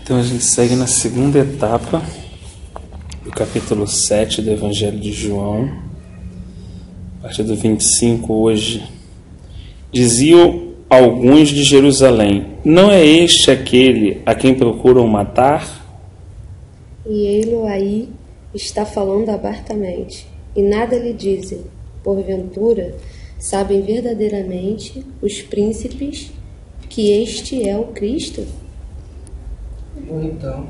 Então a gente segue na segunda etapa do capítulo 7 do Evangelho de João, a partir do 25 hoje. Diziam alguns de Jerusalém: não é este aquele a quem procuram matar? E ele aí está falando abertamente, e nada lhe dizem. Porventura, sabem verdadeiramente os príncipes que este é o Cristo? Ou então,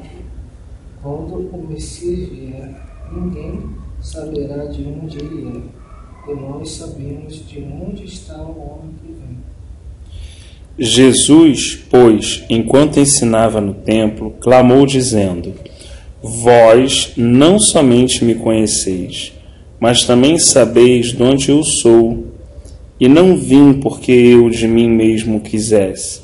quando o Messias vier, ninguém saberá de onde ele é, e nós sabemos de onde está o homem que vem. Jesus, pois, enquanto ensinava no templo, clamou dizendo: vós não somente me conheceis, mas também sabeis de onde eu sou, e não vim porque eu de mim mesmo quisesse,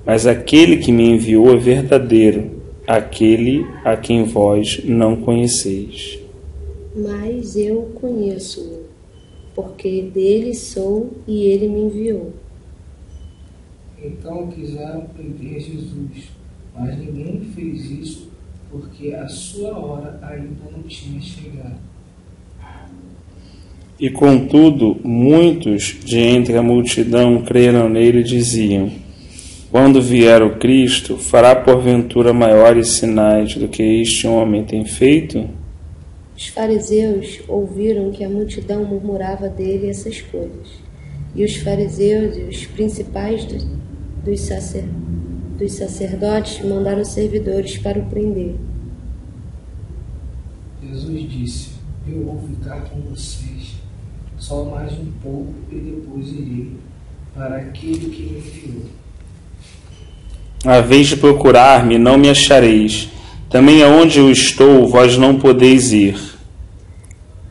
mas aquele que me enviou é verdadeiro, aquele a quem vós não conheceis. Mas eu conheço-o, porque dele sou e ele me enviou. Então quiseram prender Jesus, mas ninguém fez isso, porque a sua hora ainda não tinha chegado. E contudo, muitos de entre a multidão creram nele e diziam: quando vier o Cristo, fará porventura maiores sinais do que este homem tem feito? Os fariseus ouviram que a multidão murmurava dele essas coisas. E os fariseus e os principais dos sacerdotes mandaram servidores para o prender. Jesus disse: eu vou ficar com vocês só mais um pouco e depois irei para aquele que me enviou. A vez de procurar-me, não me achareis. Também aonde eu estou, vós não podeis ir.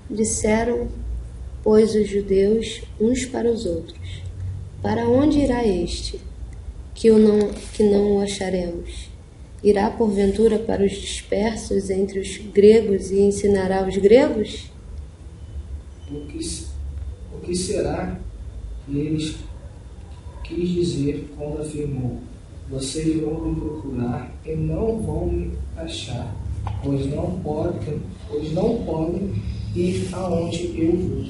Disseram, pois, os judeus uns para os outros: para onde irá este, que não o acharemos? Irá porventura para os dispersos entre os gregos e ensinará os gregos? O que será que eles quis dizer quando afirmou: vocês vão me procurar e não vão me achar, pois não podem ir aonde eu vou.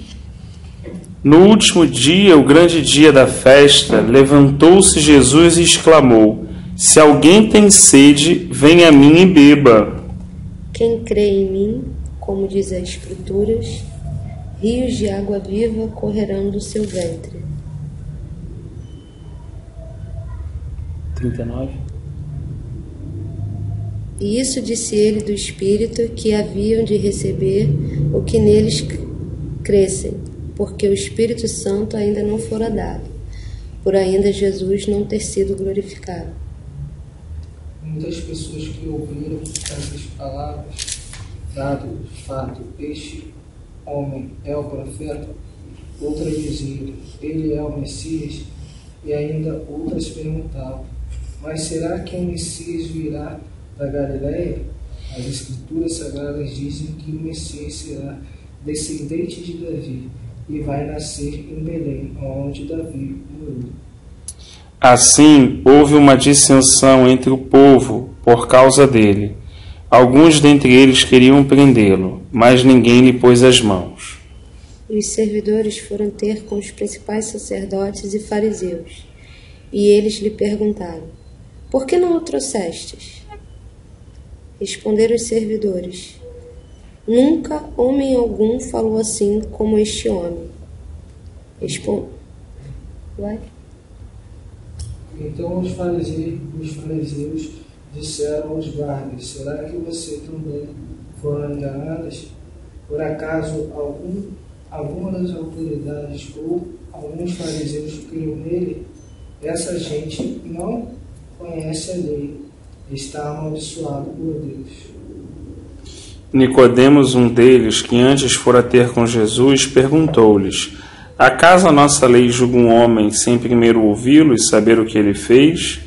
No último dia, o grande dia da festa, levantou-se Jesus e exclamou: se alguém tem sede, venha a mim e beba. Quem crê em mim, como diz as Escrituras, rios de água viva correrão do seu ventre. 39. E isso disse ele do Espírito que haviam de receber o que neles crescem, porque o Espírito Santo ainda não fora dado, por ainda Jesus não ter sido glorificado. Muitas pessoas que ouviram essas palavras, dado de fato este homem é o profeta, outras diziam: ele é o Messias, e ainda outras perguntavam: mas será que o Messias virá da Galileia? As Escrituras Sagradas dizem que o Messias será descendente de Davi e vai nascer em Belém, onde Davi morou. Assim, houve uma dissensão entre o povo por causa dele. Alguns dentre eles queriam prendê-lo, mas ninguém lhe pôs as mãos. E os servidores foram ter com os principais sacerdotes e fariseus, e eles lhe perguntaram: por que não o trouxestes? Responderam os servidores: nunca homem algum falou assim como este homem. Vai. Então os fariseus disseram aos guardas: será que você também foram enganadas? Por acaso alguma das autoridades ou alguns fariseus criam nele? Essa gente não conhece a lei, está amaldiçoado por Deus. Nicodemos, um deles, que antes fora ter com Jesus, perguntou-lhes: acaso a nossa lei julga um homem sem primeiro ouvi-lo e saber o que ele fez?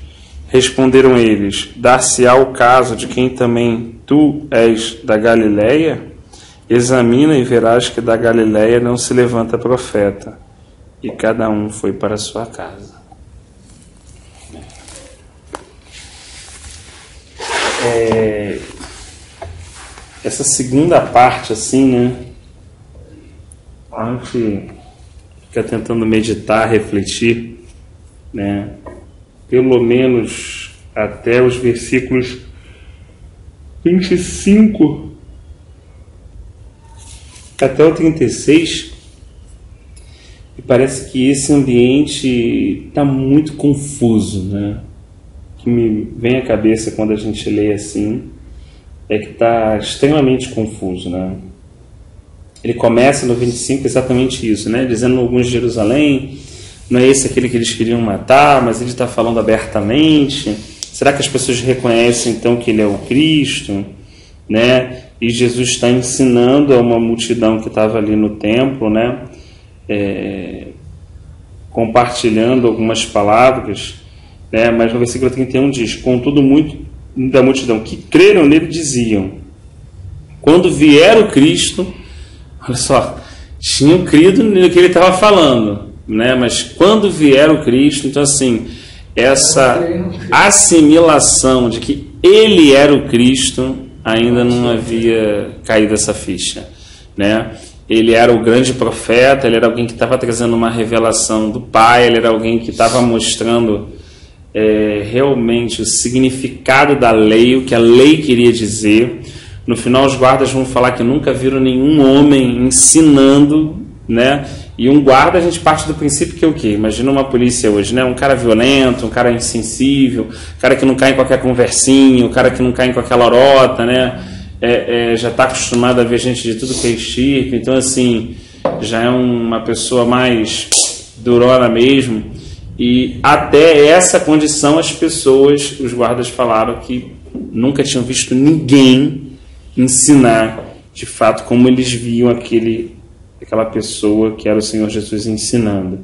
Responderam eles: dar-se-á o caso de quem também tu és da Galileia? Examina e verás que da Galileia não se levanta profeta. E cada um foi para sua casa. essa segunda parte, assim, né? A gente fica tentando meditar, refletir, né? Pelo menos até os versículos 25 até o 36, e parece que esse ambiente está muito confuso, né? O que me vem à cabeça quando a gente lê assim é que está extremamente confuso, né? Ele começa no 25 exatamente isso, né? Dizendo alguns de Jerusalém, não é esse aquele que eles queriam matar, mas ele está falando abertamente. Será que as pessoas reconhecem então que ele é o Cristo, né? E Jesus está ensinando a uma multidão que estava ali no templo, né? Compartilhando algumas palavras, né? Mas no versículo 31 diz: contudo, muito da multidão que creram nele diziam: quando vier o Cristo, olha só, tinham crido no que ele estava falando, né? Mas quando vier o Cristo, então assim, essa assimilação de que ele era o Cristo ainda não havia caído essa ficha, né? Ele era o grande profeta, ele era alguém que estava trazendo uma revelação do Pai, ele era alguém que estava mostrando realmente o significado da lei, o que a lei queria dizer. No final, os guardas vão falar que nunca viram nenhum homem ensinando, né? E um guarda, a gente parte do princípio que é o quê? Imagina uma polícia hoje, né? Um cara violento, um cara insensível, um cara que não cai em qualquer conversinha, um cara que não cai em qualquer lorota, né? Já está acostumado a ver gente de tudo que é estirpe, então assim, já é uma pessoa mais durona mesmo. E até essa condição as pessoas, os guardas falaram que nunca tinham visto ninguém ensinar de fato como eles viam aquela pessoa que era o Senhor Jesus ensinando,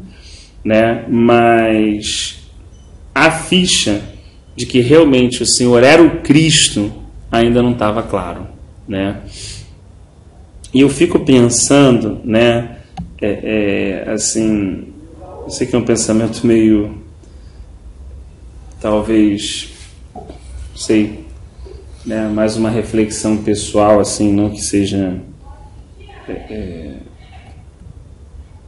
né? Mas a ficha de que realmente o Senhor era o Cristo ainda não estava claro, né? E eu fico pensando, né? Assim, eu sei que é um pensamento meio, talvez, não sei, né? Mais uma reflexão pessoal, assim, não que seja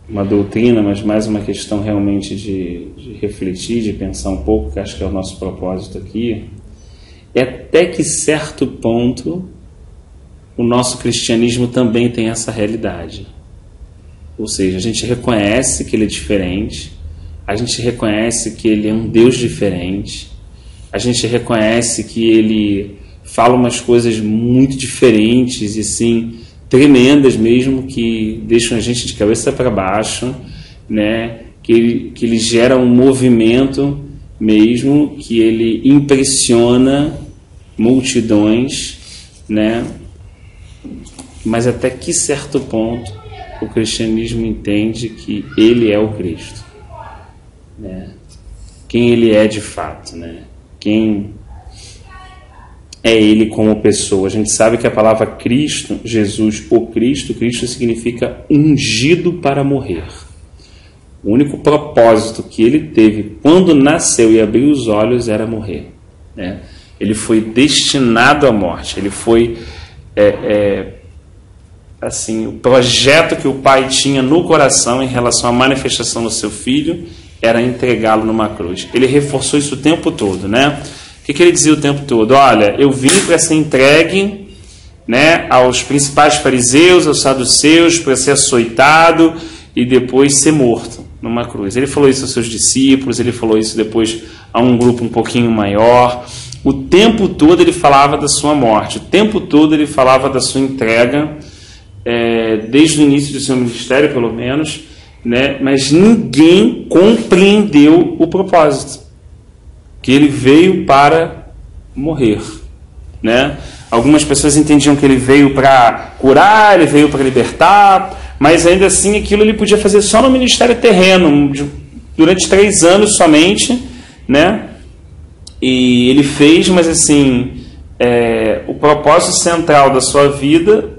uma doutrina, mas mais uma questão realmente de refletir, de pensar um pouco, que acho que é o nosso propósito aqui. Até que certo ponto o nosso cristianismo também tem essa realidade. Ou seja, a gente reconhece que ele é diferente, a gente reconhece que ele é um Deus diferente, a gente reconhece que ele fala umas coisas muito diferentes e assim, tremendas mesmo, que deixam a gente de cabeça para baixo, né? Que ele gera um movimento mesmo, que ele impressiona multidões, né? Mas até que certo ponto o cristianismo entende que ele é o Cristo, né? Quem ele é de fato, né? Quem é ele como pessoa. A gente sabe que a palavra Cristo, Jesus, o Cristo significa ungido para morrer. O único propósito que ele teve quando nasceu e abriu os olhos era morrer, né? Ele foi destinado à morte. Ele foi assim, o projeto que o Pai tinha no coração em relação à manifestação do seu Filho era entregá-lo numa cruz. Ele reforçou isso o tempo todo, né? O que ele dizia o tempo todo? Olha, eu vim para ser entregue, né, aos principais fariseus, aos saduceus, para ser açoitado e depois ser morto numa cruz. Ele falou isso aos seus discípulos, ele falou isso depois a um grupo um pouquinho maior. O tempo todo ele falava da sua morte, o tempo todo ele falava da sua entrega, desde o início do seu ministério, pelo menos, né? Mas ninguém compreendeu o propósito, que ele veio para morrer, né? Algumas pessoas entendiam que ele veio para curar, ele veio para libertar, mas ainda assim aquilo ele podia fazer só no ministério terreno, durante 3 anos somente, né? E ele fez, mas assim, o propósito central da sua vida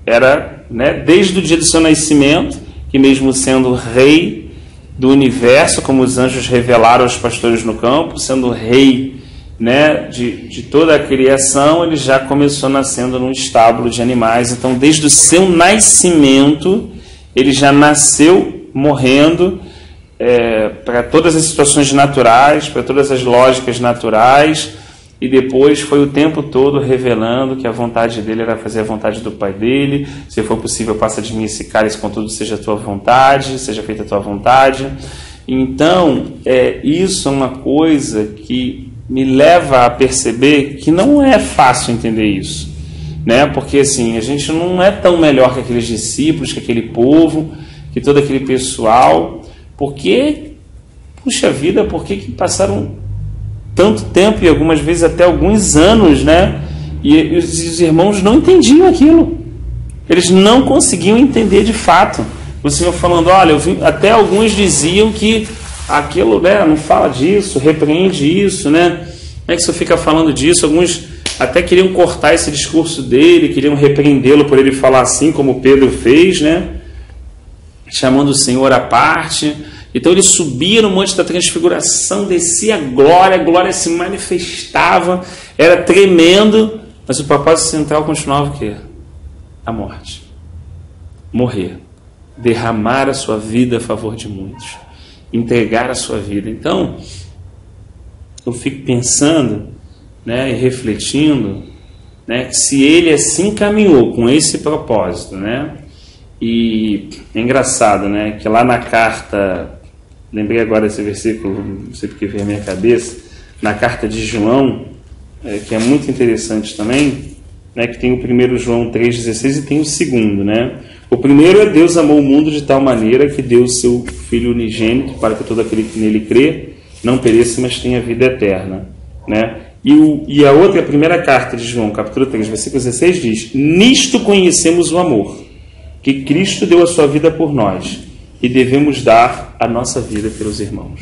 era, né, desde o dia do seu nascimento, que mesmo sendo rei do universo, como os anjos revelaram aos pastores no campo, sendo rei, né, de toda a criação, ele já começou nascendo num estábulo de animais. Então, desde o seu nascimento, ele já nasceu morrendo para todas as situações naturais, para todas as lógicas naturais, e depois foi o tempo todo revelando que a vontade dele era fazer a vontade do Pai dele. Se for possível, passa de mim esse cálice, contudo seja a tua vontade, seja feita a tua vontade. Então, isso é uma coisa que me leva a perceber que não é fácil entender isso, né? Porque assim, a gente não é tão melhor que aqueles discípulos, que aquele povo, que todo aquele pessoal, porque, puxa vida, por que passaram tanto tempo e algumas vezes até alguns anos, né? E os irmãos não entendiam aquilo, eles não conseguiam entender de fato. O Senhor falando, olha, até alguns diziam que aquilo, né, não fala disso, repreende isso, né? Como é que o Senhor fica falando disso? Alguns até queriam cortar esse discurso dele, queriam repreendê-lo por ele falar assim, como Pedro fez, né? Chamando o Senhor à parte. Então ele subia no Monte da Transfiguração, descia a glória se manifestava, era tremendo, mas o propósito central continuava o quê? A morte. Morrer. Derramar a sua vida a favor de muitos. Entregar a sua vida. Então, eu fico pensando, né, e refletindo, né, que se ele assim caminhou com esse propósito, né, e é engraçado, né, que lá na carta, lembrei agora desse versículo, não sei porque veio à minha cabeça, na carta de João, que é muito interessante também, né, que tem o 1 João 3,16 e tem o 2, né? O primeiro é: Deus amou o mundo de tal maneira que deu o seu Filho unigênito para que todo aquele que nele crê não pereça, mas tenha vida eterna, né? E a outra, a primeira carta de João, capítulo 3, versículo 16, diz: nisto conhecemos o amor, que Cristo deu a sua vida por nós, e devemos dar a nossa vida pelos irmãos.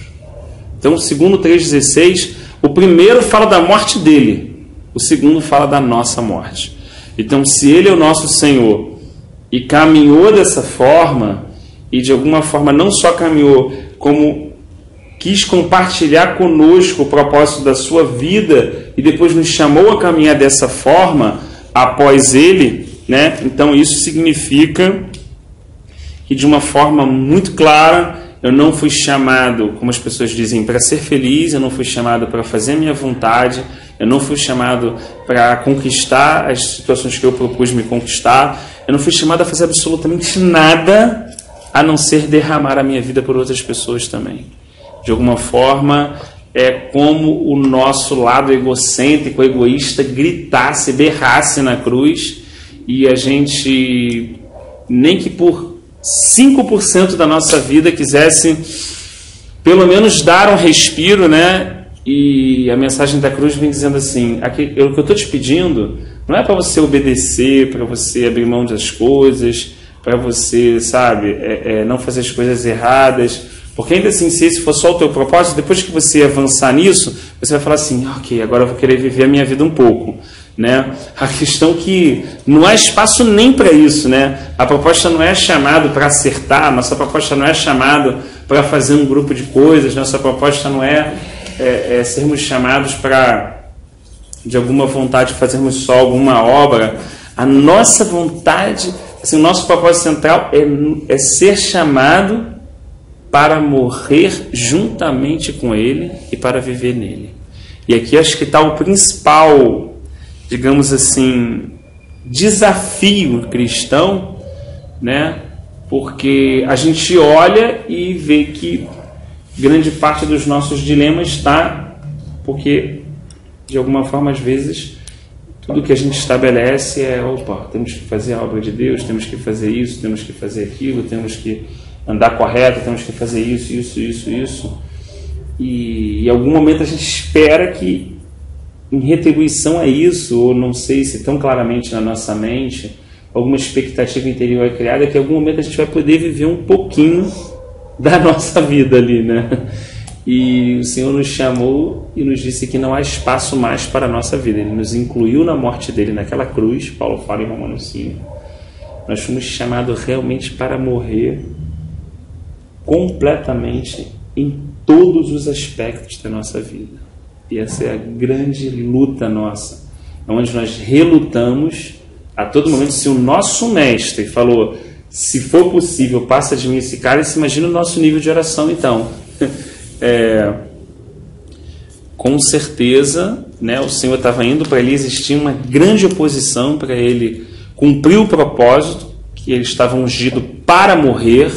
Então, segundo 3,16, o primeiro fala da morte dele, o segundo fala da nossa morte. Então, se ele é o nosso Senhor e caminhou dessa forma, e de alguma forma não só caminhou, como quis compartilhar conosco o propósito da sua vida e depois nos chamou a caminhar dessa forma após ele, né? Então isso significa que, de uma forma muito clara, eu não fui chamado, como as pessoas dizem, para ser feliz, eu não fui chamado para fazer a minha vontade, eu não fui chamado para conquistar as situações que eu propus me conquistar, eu não fui chamado a fazer absolutamente nada a não ser derramar a minha vida por outras pessoas também. De alguma forma, é como o nosso lado egocêntrico, egoísta, gritasse, berrasse na cruz, e a gente, nem que por 5% da nossa vida, quisesse pelo menos dar um respiro, né? E a mensagem da cruz vem dizendo assim: o que eu estou te pedindo não é para você obedecer, para você abrir mão das coisas, para você, sabe, não fazer as coisas erradas. Porque ainda assim, se esse for só o teu propósito, depois que você avançar nisso, você vai falar assim: ok, agora eu vou querer viver a minha vida um pouco, né? A questão que não há espaço nem para isso, né? A proposta não é chamado para acertar, nossa proposta não é chamado para fazer um grupo de coisas, nossa proposta não é sermos chamados para, de alguma vontade, fazermos só alguma obra. A nossa vontade, assim, o nosso propósito central é ser chamado para morrer juntamente com Ele e para viver nele. E aqui acho que está o principal, digamos assim, desafio cristão, né? Porque a gente olha e vê que grande parte dos nossos dilemas está porque, de alguma forma, às vezes, tudo que a gente estabelece temos que fazer a obra de Deus, temos que fazer isso, temos que fazer aquilo, temos que andar correto, temos que fazer isso. E em algum momento a gente espera que, em retribuição a isso, ou não sei se tão claramente na nossa mente, alguma expectativa interior é criada, que em algum momento a gente vai poder viver um pouquinho da nossa vida ali, né? E o Senhor nos chamou e nos disse que não há espaço mais para a nossa vida. Ele nos incluiu na morte dele naquela cruz. Paulo fala em Romanos 5. Nós fomos chamados realmente para morrer completamente em todos os aspectos da nossa vida. E essa é a grande luta nossa, onde nós relutamos a todo momento. Se o nosso mestre falou, se for possível, passa de mim esse cálice, imagina o nosso nível de oração, então. Com certeza, né, o Senhor estava indo para ele, existia uma grande oposição para ele cumprir o propósito, que ele estava ungido para morrer,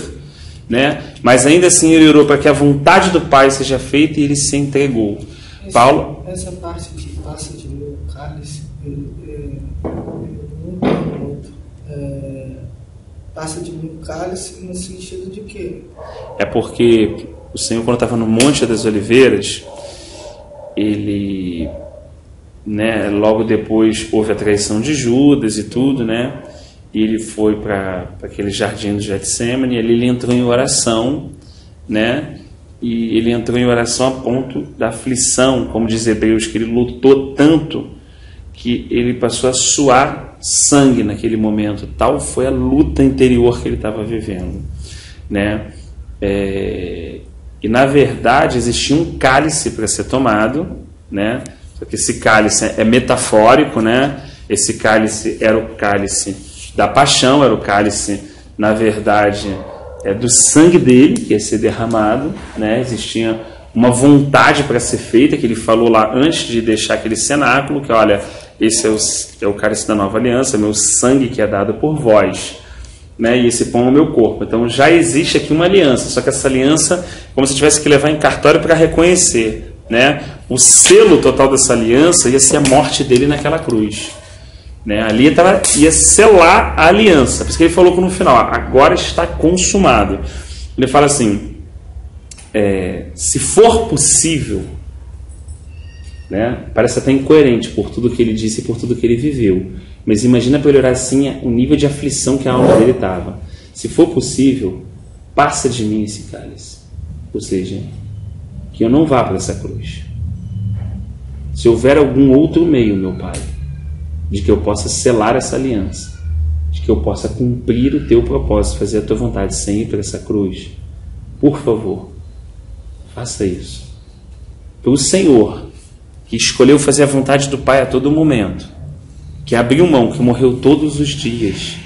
né? Mas ainda assim ele orou para que a vontade do Pai seja feita e ele se entregou. Essa parte de passa de mim o cálice, passa de mim o cálice no sentido de quê? É porque o Senhor, quando estava no Monte das Oliveiras, ele, né, logo depois houve a traição de Judas e tudo, né? E ele foi para aquele jardim do Getsemane, e ali ele entrou em oração, né? E ele entrou em oração a ponto da aflição, como diz Hebreus, que ele lutou tanto que ele passou a suar sangue naquele momento. Tal foi a luta interior que ele estava vivendo, né? E na verdade existia um cálice para ser tomado, né? Só que esse cálice é metafórico, né? Esse cálice era o cálice da paixão, era o cálice, na verdade, do sangue dele, que ia ser derramado, né? Existia uma vontade para ser feita, que ele falou lá antes de deixar aquele cenáculo, que olha, esse é o cálice da nova aliança, meu sangue que é dado por vós, né? E esse pão é o meu corpo. Então já existe aqui uma aliança, só que essa aliança, como se tivesse que levar em cartório para reconhecer, né? O selo total dessa aliança ia ser a morte dele naquela cruz, né? Ali ia selar a aliança. Por isso que ele falou no final, agora está consumado. Ele fala assim, se for possível, né? Parece até incoerente por tudo que ele disse e por tudo que ele viveu, mas imagina para ele orar assim o nível de aflição que a alma dele estava. Se for possível, passa de mim esse cálice, ou seja, que eu não vá para essa cruz. Se houver algum outro meio, meu Pai, de que eu possa selar essa aliança, de que eu possa cumprir o teu propósito, fazer a tua vontade sem ir para essa cruz, por favor, faça isso. Pelo Senhor, que escolheu fazer a vontade do Pai a todo momento, que abriu mão, que morreu todos os dias,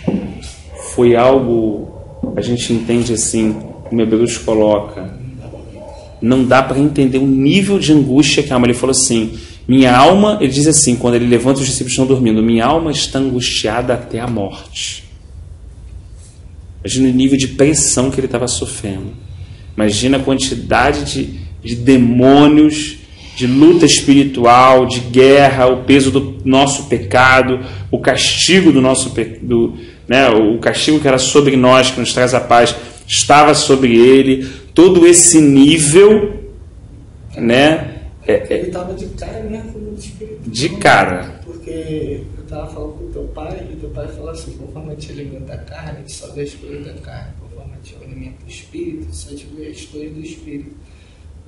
foi algo, a gente entende assim, como Hebreus coloca, não dá para entender o nível de angústia que a alma. Ele falou assim, minha alma, ele diz assim, quando ele levanta, os discípulos estão dormindo, minha alma está angustiada até a morte. Imagina o nível de pressão que ele estava sofrendo. Imagina a quantidade de demônios, de luta espiritual, de guerra, o peso do nosso pecado, o castigo do nosso né, o castigo que era sobre nós, que nos traz a paz, estava sobre ele. Todo esse nível, né? Ele estava de cara mesmo com o espírito. De cara. Porque eu estava falando com o teu pai, e teu pai falou assim, conforme te alimenta a carne, só vê as coisas da carne, conforme te alimenta o espírito, só te vê as coisas do espírito.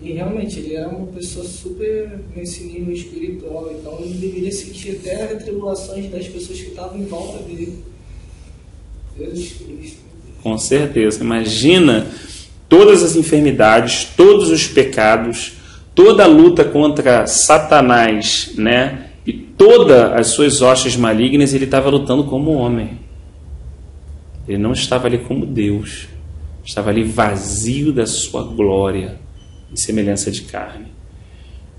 E realmente ele era uma pessoa super nesse nível espiritual, então ele deveria sentir até as tribulações das pessoas que estavam em volta dele. Jesus Cristo. Com certeza. Imagina todas as enfermidades, todos os pecados, toda a luta contra Satanás, né? E todas as suas hostes malignas, ele estava lutando como homem. Ele não estava ali como Deus. Estava ali vazio da sua glória, em semelhança de carne.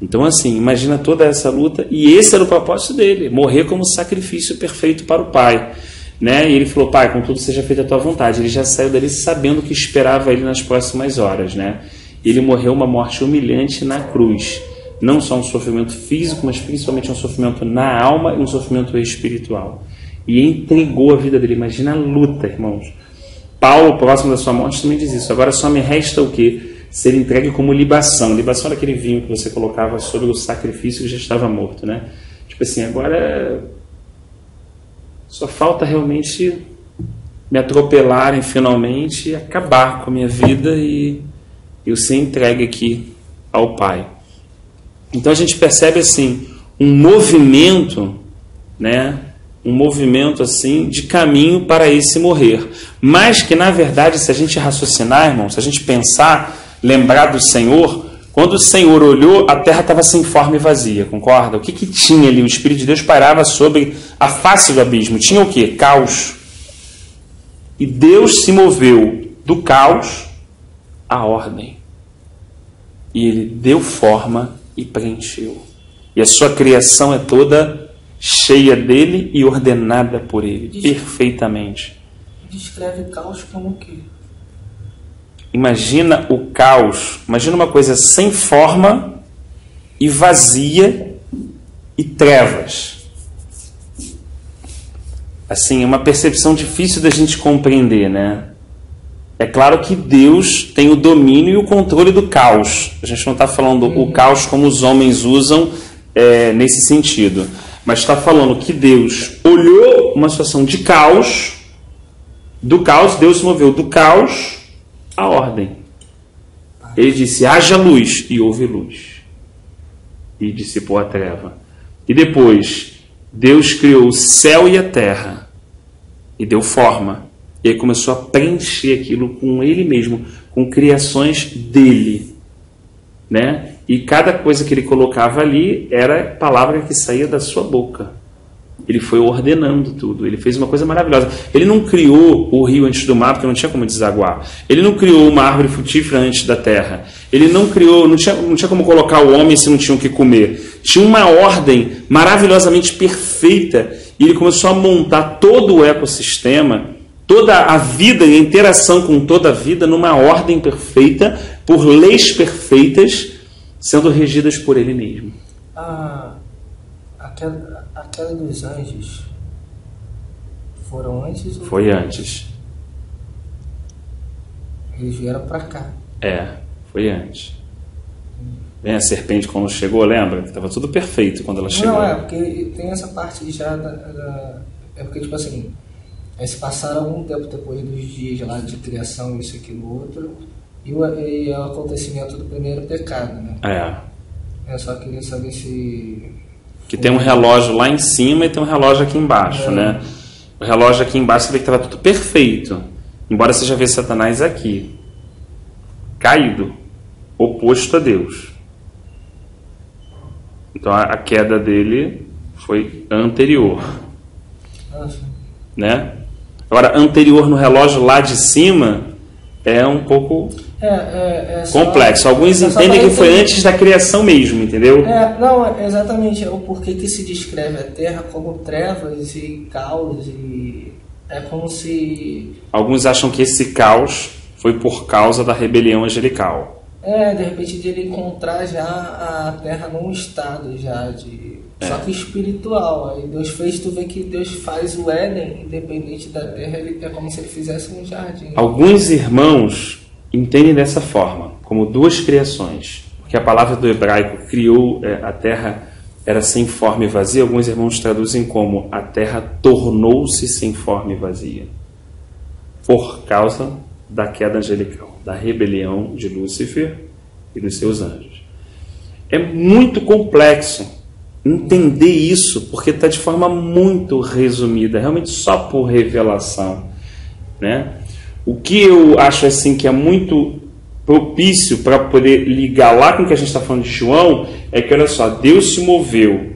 Então, assim, imagina toda essa luta, e esse era o propósito dele, morrer como sacrifício perfeito para o Pai, né? E ele falou, Pai, contudo seja feita a tua vontade. Ele já saiu dali sabendo o que esperava ele nas próximas horas, né? Ele morreu uma morte humilhante na cruz, não só um sofrimento físico, mas principalmente um sofrimento na alma e um sofrimento espiritual, e entregou a vida dele. Imagina a luta, irmãos. Paulo, próximo da sua morte, também diz isso. Agora só me resta o quê? Ser entregue como libação. Libação era aquele vinho que você colocava sobre o sacrifício que já estava morto, né? Tipo assim, agora só falta realmente me atropelarem finalmente e acabar com a minha vida e eu ser entregue aqui ao Pai. Então a gente percebe assim um movimento, né? Um movimento assim de caminho para esse morrer, mas que na verdade, se a gente raciocinar, irmão, se a gente pensar, lembrar do Senhor, Quando o Senhor olhou, a terra estava sem forma e vazia, concorda? O que tinha ali? O Espírito de Deus pairava sobre a face do abismo. Tinha o quê? Caos. E Deus se moveu do caos à ordem. E Ele deu forma e preencheu. E a sua criação é toda cheia dele e ordenada por Ele, perfeitamente. Descreve caos como o quê? Imagina o caos, imagina uma coisa sem forma e vazia e trevas. Assim, é uma percepção difícil da gente compreender, né? É claro que Deus tem o domínio e o controle do caos. A gente não está falando o caos como os homens usam nesse sentido. Mas está falando que Deus olhou uma situação de caos, do caos, Deus se moveu do caos à ordem. Ele disse, haja luz, e houve luz. E dissipou a treva. E depois, Deus criou o céu e a terra, e deu forma. E aí começou a preencher aquilo com Ele mesmo, com criações dele, né? E cada coisa que Ele colocava ali era palavra que saía da sua boca. Ele foi ordenando tudo. Ele fez uma coisa maravilhosa. Ele não criou o rio antes do mar, porque não tinha como desaguar. Ele não criou uma árvore frutífera antes da terra. Ele não criou, não tinha como colocar o homem se não tinha o que comer. Tinha uma ordem maravilhosamente perfeita. E Ele começou a montar todo o ecossistema, toda a vida e a interação com toda a vida numa ordem perfeita, por leis perfeitas, sendo regidas por Ele mesmo. A queda dos anjos foram antes? Foi antes. Eles vieram para cá. Foi antes. Bem, a serpente quando chegou, lembra? Estava tudo perfeito quando ela chegou. Não, porque tem essa parte já é porque, tipo assim, se passaram algum tempo depois dos dias lá de criação, isso, aquilo, outro, e o acontecimento do primeiro pecado, né? Eu só queria saber se... Que tem um relógio lá em cima e tem um relógio aqui embaixo, né? O relógio aqui embaixo você vê que estava tudo perfeito. Embora você já vê Satanás aqui, caído, oposto a Deus. Então a queda dele foi anterior. Né? Agora, anterior no relógio lá de cima é um pouco complexo. Alguns entendem que foi antes da criação mesmo, entendeu? Não, exatamente. É o porquê que se descreve a Terra como trevas e caos. E é como se... Alguns acham que esse caos foi por causa da rebelião angelical. De repente de ele encontrar já a Terra num estado já de... Só que espiritual. Aí Deus fez, tu vê que Deus faz o Éden, independente da Terra, é como se ele fizesse um jardim. Alguns irmãos entendem dessa forma, como duas criações. Porque a palavra do hebraico criou a Terra, era sem forma e vazia. Alguns irmãos traduzem como a Terra tornou-se sem forma e vazia. Por causa da queda angelical, da rebelião de Lúcifer e dos seus anjos. É muito complexo entender isso, porque está de forma muito resumida, realmente só por revelação, né? O que eu acho assim que é muito propício para poder ligar lá com o que a gente está falando de João é que, olha só, Deus se moveu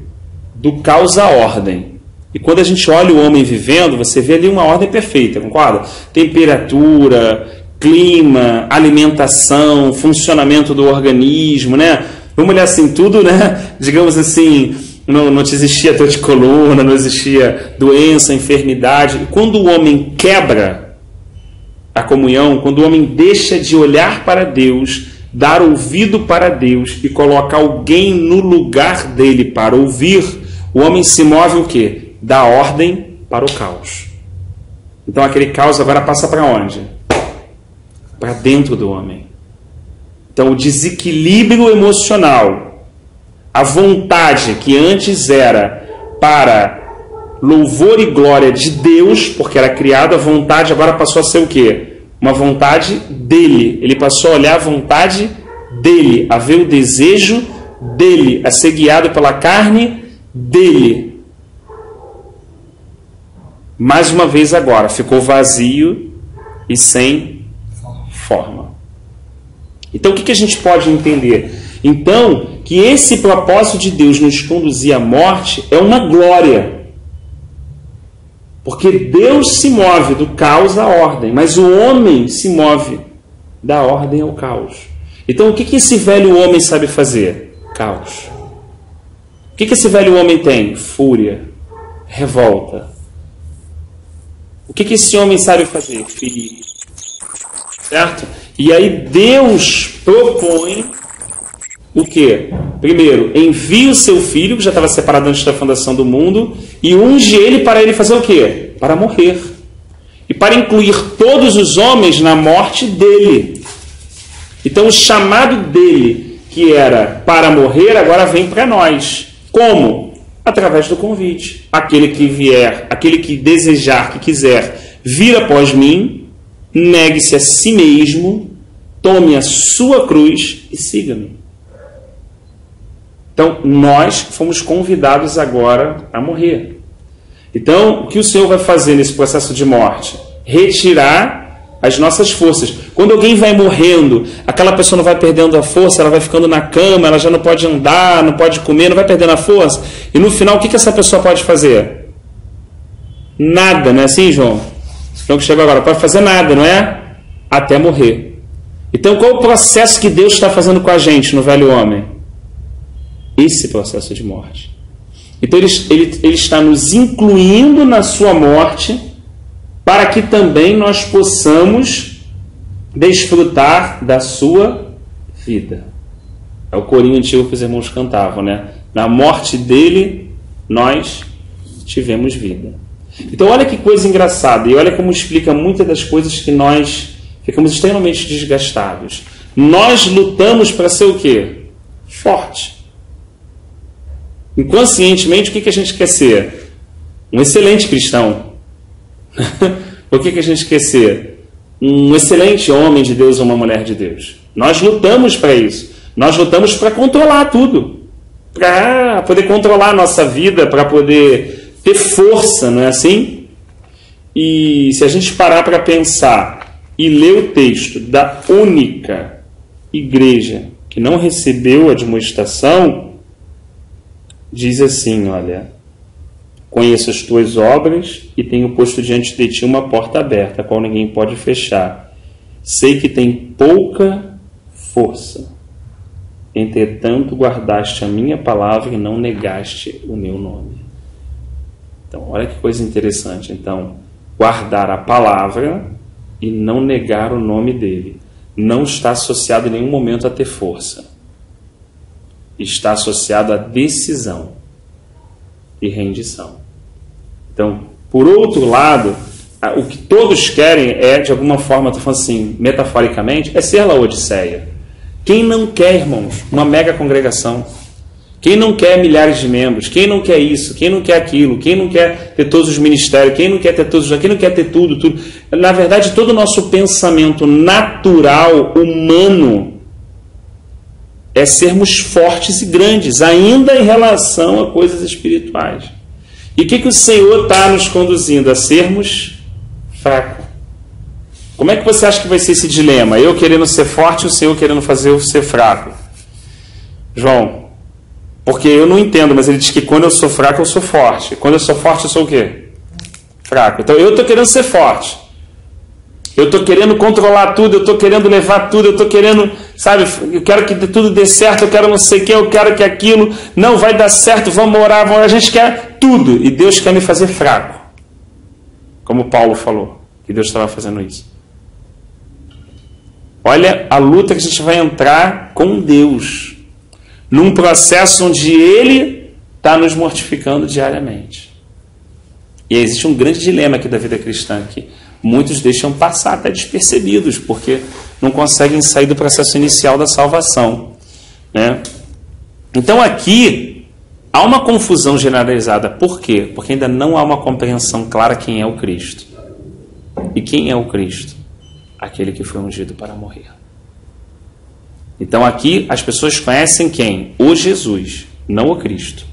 do caos à ordem. E quando a gente olha o homem vivendo, você vê ali uma ordem perfeita, concorda? Temperatura, clima, alimentação, funcionamento do organismo, né? Vamos olhar assim, tudo, né? Digamos assim, não existia dor de coluna, não existia doença, enfermidade. E quando o homem quebra a comunhão, quando o homem deixa de olhar para Deus, dar ouvido para Deus e coloca alguém no lugar dele para ouvir, o homem se move o quê? Da ordem para o caos. Então aquele caos agora passa para onde? Para dentro do homem. Então, o desequilíbrio emocional, a vontade que antes era para louvor e glória de Deus, porque era criada a vontade, agora passou a ser o quê? Uma vontade dele. Ele passou a olhar a vontade dele, a ver o desejo dele, a ser guiado pela carne dele. Mais uma vez agora, ficou vazio e sem forma. Então, o que a gente pode entender? Então, que esse propósito de Deus nos conduzir à morte é uma glória. Porque Deus se move do caos à ordem, mas o homem se move da ordem ao caos. Então, o que esse velho homem sabe fazer? Caos. O que esse velho homem tem? Fúria, revolta. O que esse homem sabe fazer? Ferir. Certo? E aí Deus propõe o quê? Primeiro, envia o seu filho, que já estava separado antes da fundação do mundo, e unge ele para ele fazer o quê? Para morrer. E para incluir todos os homens na morte dele. Então o chamado dele, que era para morrer, agora vem para nós. Como? Através do convite. Aquele que vier, aquele que desejar, que quiser vir após mim, negue-se a si mesmo, tome a sua cruz e siga-me. Então, nós fomos convidados agora a morrer. Então, o que o Senhor vai fazer nesse processo de morte? Retirar as nossas forças. Quando alguém vai morrendo, aquela pessoa não vai perdendo a força, ela vai ficando na cama, ela já não pode andar, não pode comer, não vai perdendo a força. E no final, o que essa pessoa pode fazer? Nada, não é assim, João? Então, que chegou agora, pode fazer nada, não é? Até morrer. Então, qual o processo que Deus está fazendo com a gente no velho homem? Esse processo de morte. Então ele está nos incluindo na sua morte para que também nós possamos desfrutar da sua vida. É o corinho antigo que os irmãos cantavam, né? Na morte dele nós tivemos vida. Então olha que coisa engraçada, e olha como explica muitas das coisas que nós ficamos extremamente desgastados. Nós lutamos para ser o quê? Forte. Inconscientemente, o que a gente quer ser? Um excelente cristão. O que a gente quer ser? Um excelente homem de Deus ou uma mulher de Deus. Nós lutamos para isso. Nós lutamos para controlar tudo. Para poder controlar a nossa vida, para poder ter força, não é assim? E se a gente parar para pensar e ler o texto da única igreja que não recebeu a admoestação, diz assim, olha, conheço as tuas obras e tenho posto diante de ti uma porta aberta, a qual ninguém pode fechar. Sei que tem pouca força. Entretanto, guardaste a minha palavra e não negaste o meu nome. Então, olha que coisa interessante. Então, guardar a palavra e não negar o nome dele não está associado em nenhum momento a ter força. Está associado a decisão e rendição. Então, por outro lado, o que todos querem é, de alguma forma, estou falando assim, metaforicamente, é ser Laodiceia. Quem não quer, irmãos, uma mega congregação? Quem não quer milhares de membros? Quem não quer isso? Quem não quer aquilo? Quem não quer ter todos os ministérios? Quem não quer ter todos? Quem não quer ter tudo? Na verdade, todo o nosso pensamento natural, humano, é sermos fortes e grandes, ainda em relação a coisas espirituais. E o que o Senhor está nos conduzindo? A sermos fracos. Como é que você acha que vai ser esse dilema? Eu querendo ser forte e o Senhor querendo fazer eu ser fraco? João, porque eu não entendo, mas ele diz que quando eu sou fraco, eu sou forte. Quando eu sou forte, eu sou o quê? Fraco. Então eu estou querendo ser forte. Eu estou querendo controlar tudo, eu estou querendo levar tudo, eu estou querendo, sabe, eu quero que tudo dê certo, eu quero não sei o que, eu quero que aquilo não vai dar certo, vamos orar, a gente quer tudo. E Deus quer me fazer fraco. Como Paulo falou, que Deus estava fazendo isso. Olha a luta que a gente vai entrar com Deus, num processo onde Ele está nos mortificando diariamente. E existe um grande dilema aqui da vida cristã, que muitos deixam passar até despercebidos, porque não conseguem sair do processo inicial da salvação, né? Então aqui há uma confusão generalizada. Por quê? Porque ainda não há uma compreensão clara quem é o Cristo. E quem é o Cristo? Aquele que foi ungido para morrer. Então aqui as pessoas conhecem quem? O Jesus, não o Cristo.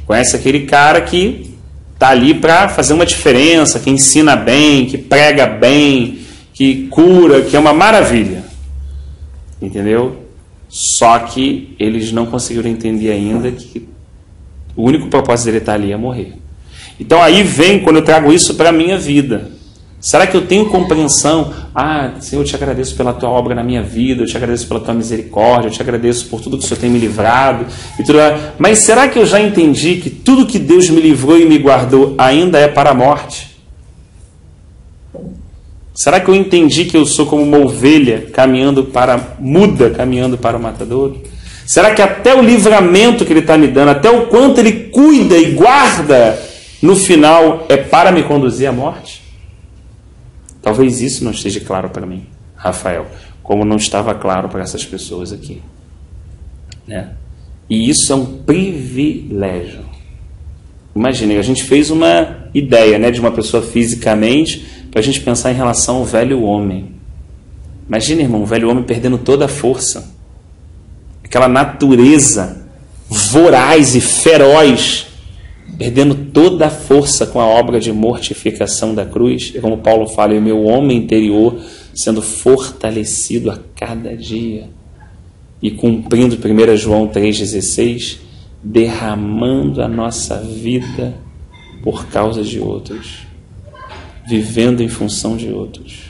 Conhece aquele cara que está ali para fazer uma diferença, que ensina bem, que prega bem, que cura, que é uma maravilha. Entendeu? Só que eles não conseguiram entender ainda que o único propósito dele estar ali é morrer. Então aí vem quando eu trago isso para a minha vida. Será que eu tenho compreensão? Senhor, eu te agradeço pela tua obra na minha vida, eu te agradeço pela tua misericórdia, eu te agradeço por tudo que o Senhor tem me livrado. E tudo. Mas será que eu já entendi que tudo que Deus me livrou e me guardou ainda é para a morte? Será que eu entendi que eu sou como uma ovelha muda caminhando para o matadouro? Será que até o livramento que Ele está me dando, até o quanto Ele cuida e guarda, no final é para me conduzir à morte? Talvez isso não esteja claro para mim, Rafael, como não estava claro para essas pessoas aqui, né? E isso é um privilégio. Imagine, a gente fez uma ideia, né, de uma pessoa fisicamente, para a gente pensar em relação ao velho homem. Imagina, irmão, o velho homem perdendo toda a força, aquela natureza voraz e feroz, perdendo toda a força com a obra de mortificação da cruz. E como Paulo fala, o meu homem interior sendo fortalecido a cada dia e cumprindo 1 João 3,16, derramando a nossa vida por causa de outros, vivendo em função de outros,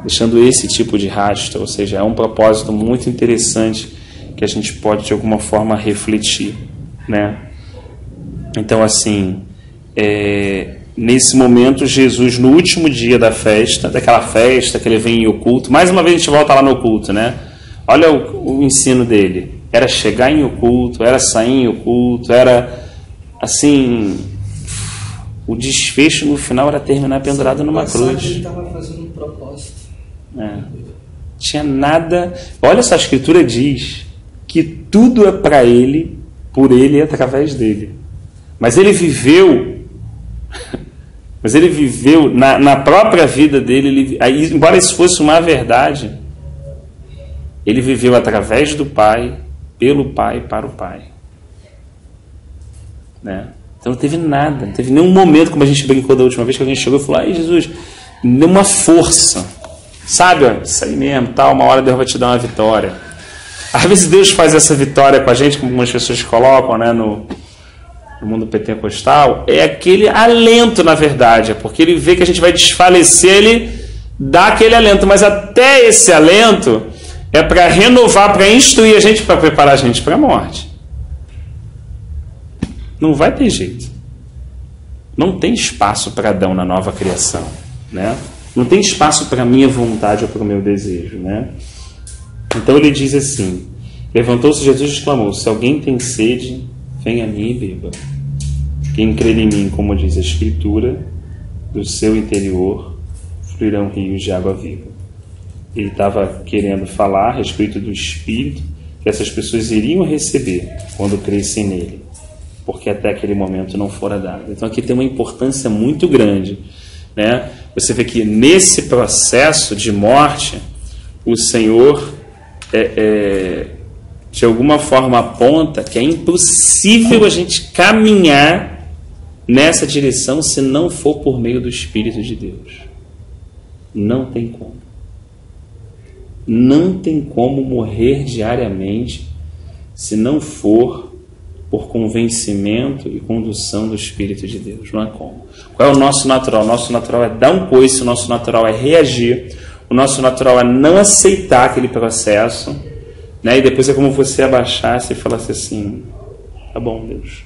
deixando esse tipo de rastro. Ou seja, é um propósito muito interessante que a gente pode de alguma forma refletir, né? Então, assim, nesse momento, Jesus, no último dia daquela festa que ele vem em oculto, mais uma vez a gente volta lá no oculto, né? Olha o ensino dele. Era chegar em oculto, era sair em oculto, era assim, o desfecho no final era terminar pendurado numa cruz. Ele estava fazendo um propósito. Tinha nada. Olha só, a Escritura diz que tudo é para ele, por ele e através dele. Mas ele viveu na própria vida dele, embora isso fosse uma verdade, ele viveu através do Pai, pelo Pai, para o Pai, né? Então não teve nada, não teve nenhum momento, como a gente brincou da última vez, que alguém chegou e falou: ai, Jesus, me deu uma força, sabe, ó, isso aí mesmo, tal, uma hora Deus vai te dar uma vitória. Às vezes Deus faz essa vitória com a gente, como algumas pessoas colocam, né, no mundo pentecostal, é aquele alento, na verdade, é porque ele vê que a gente vai desfalecer, ele dá aquele alento, mas até esse alento é para renovar, para instruir a gente, para preparar a gente para a morte. Não vai ter jeito. Não tem espaço para Adão na nova criação, né? Não tem espaço para a minha vontade ou para o meu desejo, né? Então ele diz assim: levantou-se Jesus e exclamou: se alguém tem sede, venha a mim e beba. Quem crer em mim, como diz a Escritura, do seu interior fluirão rios de água viva. Ele estava querendo falar a respeito do Espírito que essas pessoas iriam receber quando crescem nele, porque até aquele momento não fora dado. Então aqui tem uma importância muito grande, né? Você vê que nesse processo de morte, o Senhor de alguma forma aponta que é impossível a gente caminhar nessa direção se não for por meio do Espírito de Deus. Não tem como. Não tem como morrer diariamente se não for por convencimento e condução do Espírito de Deus. Não é como. Qual é o nosso natural? O nosso natural é dar um coice, o nosso natural é reagir, o nosso natural é não aceitar aquele processo, né? E depois é como você abaixar-se e falasse assim: tá bom, Deus,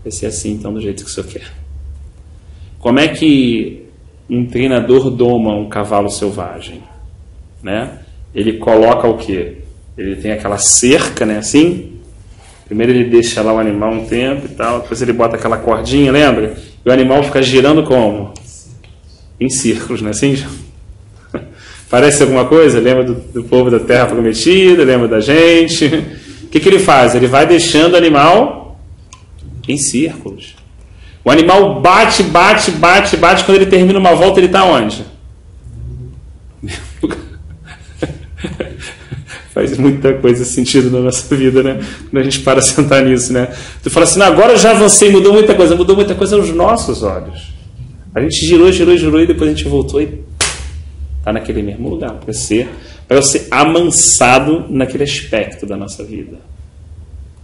vai ser assim então, do jeito que o Senhor quer. Como é que um treinador doma um cavalo selvagem, né? Ele coloca o quê? Ele tem aquela cerca, né, assim. Primeiro ele deixa lá o animal um tempo e tal, depois ele bota aquela cordinha, lembra? E o animal fica girando como? Em círculos, né, assim? Parece alguma coisa? Lembra do povo da Terra Prometida? Lembra da gente? O que ele faz? Ele vai deixando o animal em círculos. O animal bate. Quando ele termina uma volta, ele está onde? Faz muita coisa sentido na nossa vida, né? Quando a gente para sentar nisso, né? Tu fala assim: agora eu já avancei, mudou muita coisa aos nossos olhos. A gente girou e depois a gente voltou e está naquele mesmo lugar. para eu ser amansado naquele aspecto da nossa vida,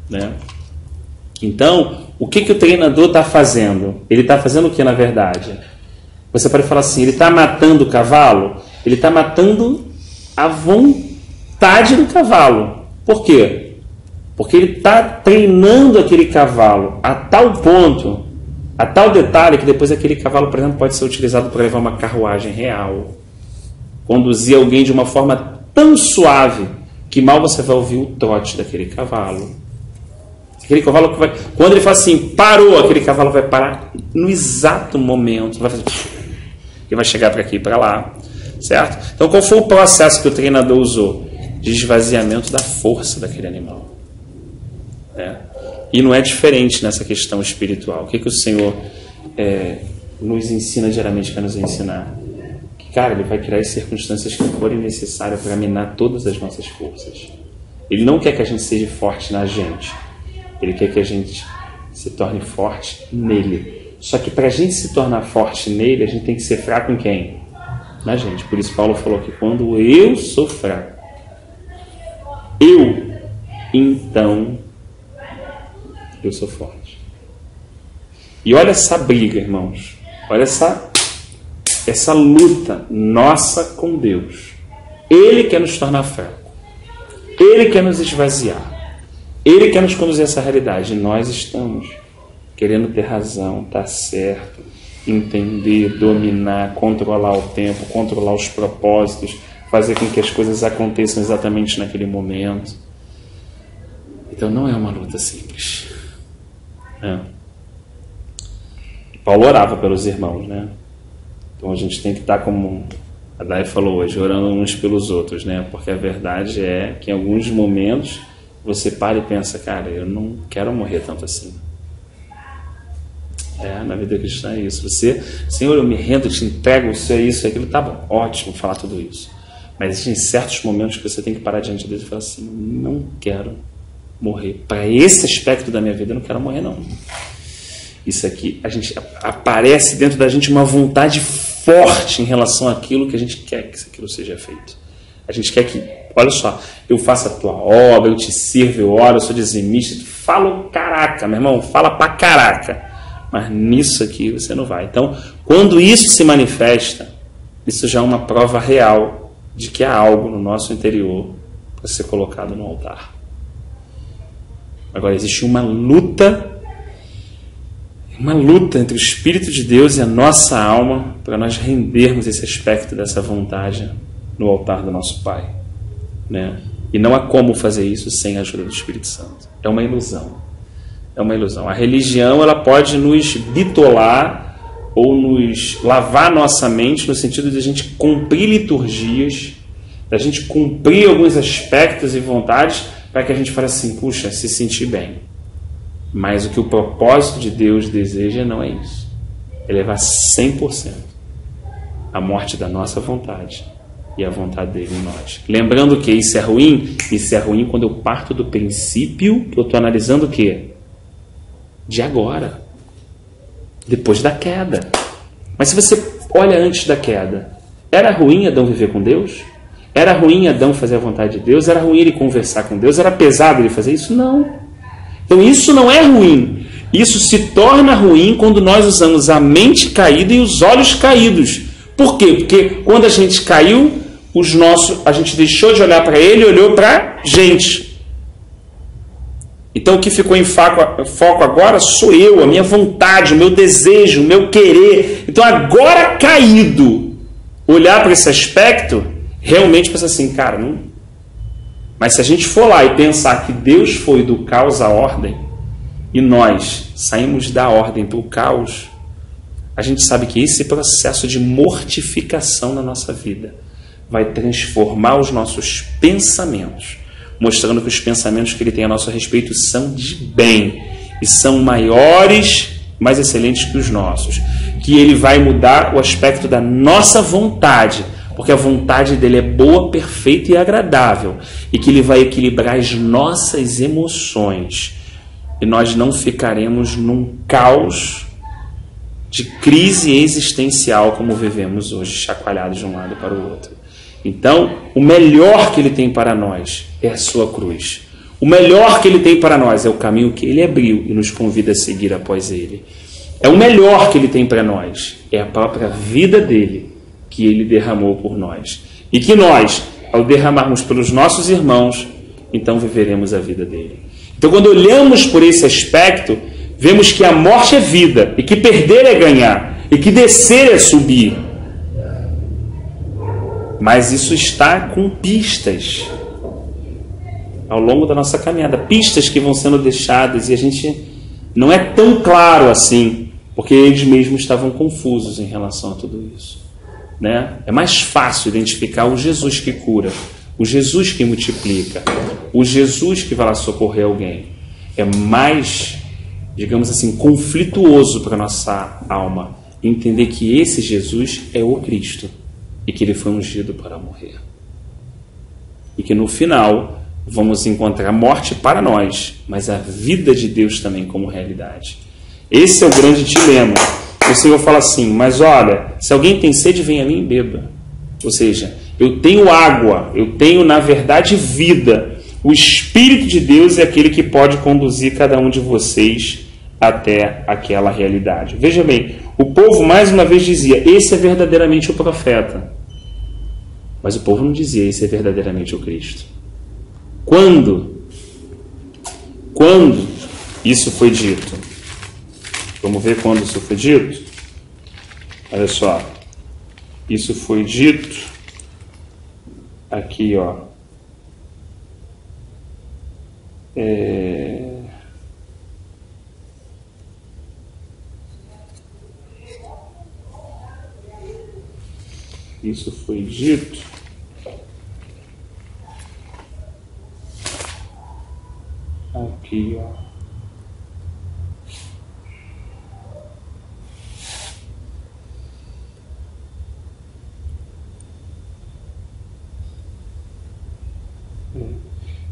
né? Então, o que o treinador está fazendo? Ele está fazendo o que, na verdade? Você pode falar assim, ele está matando o cavalo? Ele está matando a vontade do cavalo. Por quê? Porque ele está treinando aquele cavalo a tal ponto, a tal detalhe, que depois aquele cavalo, por exemplo, pode ser utilizado para levar uma carruagem real, conduzir alguém de uma forma tão suave que mal você vai ouvir o trote daquele cavalo. Aquele cavalo que vai, quando ele fala assim, parou, aquele cavalo vai parar no exato momento, vai fazer, e vai chegar para aqui e para lá, certo? Então, qual foi o processo que o treinador usou? De esvaziamento da força daquele animal. E não é diferente nessa questão espiritual. O que o Senhor nos ensina diariamente, quer nos ensinar? Que, cara, Ele vai criar as circunstâncias que forem necessárias para minar todas as nossas forças. Ele não quer que a gente seja forte na gente. Ele quer que a gente se torne forte nele. Só que para a gente se tornar forte nele, a gente tem que ser fraco em quem? Na gente. Por isso Paulo falou que quando eu sou fraco, então eu sou forte. E olha essa briga, irmãos. Olha essa luta nossa com Deus. Ele quer nos tornar fraco. Ele quer nos esvaziar. Ele quer nos conduzir a essa realidade. E nós estamos querendo ter razão, estar certo, entender, dominar, controlar o tempo, controlar os propósitos, fazer com que as coisas aconteçam exatamente naquele momento. Então não é uma luta simples. Paulo orava pelos irmãos, né? Então a gente tem que estar, como a Dai falou hoje, orando uns pelos outros, né? Porque a verdade é que em alguns momentos você para e pensa, cara, eu não quero morrer tanto assim. Na vida cristã é isso. Você, Senhor, eu me rendo, eu te entrego, isso é isso, é aquilo, tá bom, ótimo falar tudo isso. Mas existem certos momentos que você tem que parar diante de Deus e falar assim, não quero morrer. Para esse aspecto da minha vida, eu não quero morrer, não. Isso aqui, aparece dentro da gente uma vontade forte em relação àquilo que a gente quer que aquilo seja feito. A gente quer que, olha só, eu faça a tua obra, eu te sirvo, eu oro, eu sou dizimista, falo caraca, meu irmão, fala pra caraca. Mas nisso aqui você não vai. Então, quando isso se manifesta, isso já é uma prova real de que há algo no nosso interior para ser colocado no altar. Agora, existe uma luta entre o Espírito de Deus e a nossa alma para nós rendermos esse aspecto dessa vontade no altar do nosso Pai, né? E não há como fazer isso sem a ajuda do Espírito Santo. É uma ilusão. É uma ilusão. A religião, ela pode nos bitolar ou nos lavar nossa mente no sentido de a gente cumprir liturgias, da gente cumprir alguns aspectos e vontades para que a gente fale assim, puxa, se sentir bem. Mas o que o propósito de Deus deseja não é isso. É levar 100% a morte da nossa vontade e a vontade dele em nós. Lembrando que isso é ruim? Isso é ruim quando eu parto do princípio que eu estou analisando o quê? De agora. Depois da queda. Mas se você olha antes da queda, era ruim Adão viver com Deus? Era ruim Adão fazer a vontade de Deus? Era ruim ele conversar com Deus? Era pesado ele fazer isso? Não. Então isso não é ruim. Isso se torna ruim quando nós usamos a mente caída e os olhos caídos. Por quê? Porque quando a gente caiu, a gente deixou de olhar para ele e olhou para a gente. Então o que ficou em foco agora sou eu, a minha vontade, o meu desejo, o meu querer. Então agora caído, olhar para esse aspecto, realmente pensa assim, cara, não... Mas se a gente for lá e pensar que Deus foi do caos à ordem, e nós saímos da ordem para o caos, a gente sabe que esse processo de mortificação na nossa vida vai transformar os nossos pensamentos, mostrando que os pensamentos que ele tem a nosso respeito são de bem e são maiores, mais excelentes que os nossos. Que ele vai mudar o aspecto da nossa vontade, porque a vontade dele é boa, perfeita e agradável, e que ele vai equilibrar as nossas emoções, e nós não ficaremos num caos de crise existencial como vivemos hoje, chacoalhados de um lado para o outro. Então, o melhor que ele tem para nós é a sua cruz. O melhor que ele tem para nós é o caminho que ele abriu e nos convida a seguir após ele. É o melhor que ele tem para nós, é a própria vida dele que ele derramou por nós. E que nós, ao derramarmos pelos nossos irmãos, então viveremos a vida dele. Então, quando olhamos por esse aspecto, vemos que a morte é vida, e que perder é ganhar, e que descer é subir. Mas isso está com pistas ao longo da nossa caminhada. Pistas que vão sendo deixadas e a gente não é tão claro assim, porque eles mesmos estavam confusos em relação a tudo isso. Né? É mais fácil identificar o Jesus que cura, o Jesus que multiplica, o Jesus que vai lá socorrer alguém. É mais, digamos assim, conflituoso para a nossa alma entender que esse Jesus é o Cristo e que ele foi ungido para morrer. E que no final vamos encontrar a morte para nós, mas a vida de Deus também como realidade. Esse é o grande dilema. O Senhor fala assim, mas olha, se alguém tem sede, venha a mim e beba. Ou seja, eu tenho água, eu tenho na verdade vida. O Espírito de Deus é aquele que pode conduzir cada um de vocês até aquela realidade. Veja bem, o povo mais uma vez dizia, esse é verdadeiramente o profeta. Mas o povo não dizia, esse é verdadeiramente o Cristo. Quando isso foi dito? Vamos ver quando isso foi dito? Olha só. Isso foi dito aqui, ó. Isso foi dito aqui, ó.